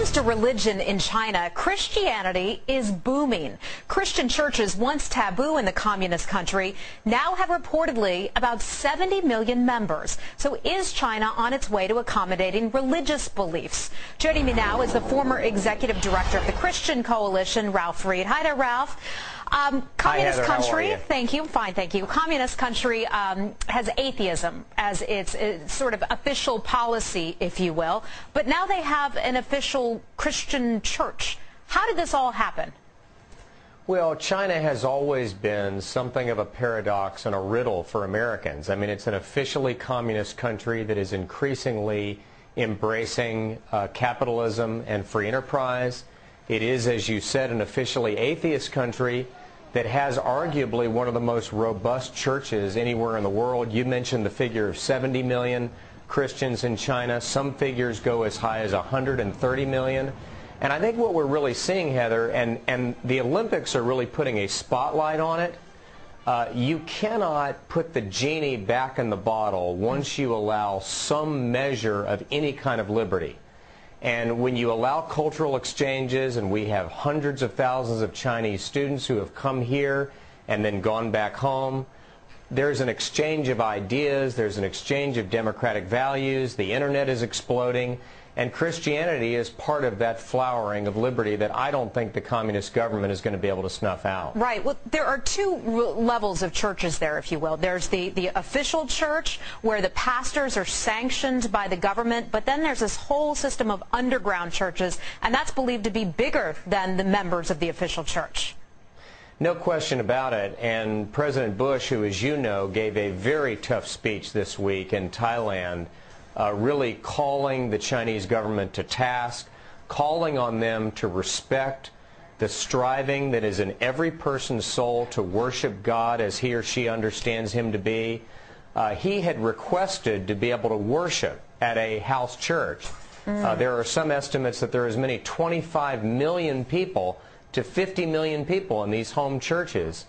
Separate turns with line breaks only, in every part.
comes to religion in China, Christianity is booming. Christian churches, once taboo in the communist country, now have reportedly about 70 million members. So is China on its way to accommodating religious beliefs? Joining me now is the former executive director of the Christian Coalition, Ralph Reed. Hi there, Ralph. Communist country, thank you, fine, thank you. Communist country has atheism as its sort of official policy, if you will, but now they have an official Christian church. How did this all happen?
Well, China has always been something of a paradox and a riddle for Americans. I mean, it's an officially communist country that is increasingly embracing capitalism and free enterprise. It is, as you said, an officially atheist country that has arguably one of the most robust churches anywhere in the world. You mentioned the figure of 70 million Christians in China. Some figures go as high as 130 million. And I think what we're really seeing, Heather, and the Olympics are really putting a spotlight on it, you cannot put the genie back in the bottle once you allow some measure of any kind of liberty. And when you allow cultural exchanges, and we have hundreds of thousands of Chinese students who have come here and then gone back home, there's an exchange of ideas, there's an exchange of democratic values, the internet is exploding, and Christianity is part of that flowering of liberty that I don't think the communist government is going to be able to snuff out.
Right. Well, there are two levels of churches there, if you will. There's the official church, where the pastors are sanctioned by the government, but then there's this whole system of underground churches, and that's believed to be bigger than the members of the official church.
No question about it. And President Bush, who, as you know, gave a very tough speech this week in Thailand, really calling the Chinese government to task, calling on them to respect the striving that is in every person's soul to worship God as he or she understands him to be. He had requested to be able to worship at a house church. There are some estimates that there are as many 25 million people to 50 million people in these home churches.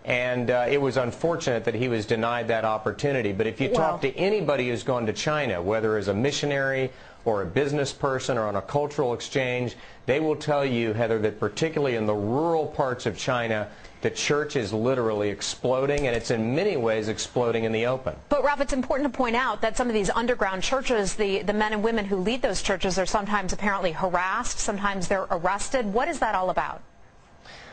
And it was unfortunate that he was denied that opportunity. But if you talk to anybody who's gone to China, whether as a missionary or a business person or on a cultural exchange, they will tell you, Heather, that particularly in the rural parts of China, the church is literally exploding, and it's in many ways exploding in the open.
But, Ralph, it's important to point out that some of these underground churches, the men and women who lead those churches are sometimes apparently harassed, sometimes they're arrested. What is that all about?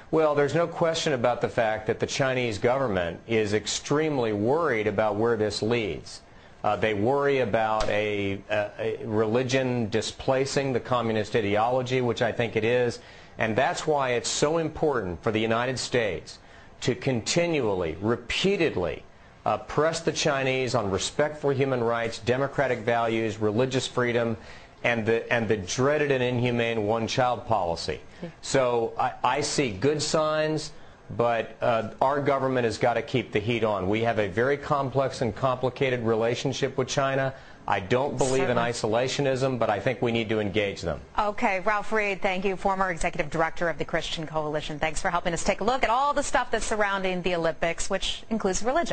Well, there's no question about the fact that the Chinese government is extremely worried about where this leads. They worry about a religion displacing the communist ideology, which I think it is, and that's why it's so important for the United States to continually, repeatedly press the Chinese on respect for human rights, democratic values, religious freedom, and the dreaded and inhumane one-child policy. So I see good signs, but our government has got to keep the heat on. We have a very complex and complicated relationship with China. I don't believe in isolationism, but I think we need to engage them.
Okay, Ralph Reed, thank you, former executive director of the Christian Coalition. Thanks for helping us take a look at all the stuff that's surrounding the Olympics, which includes religion.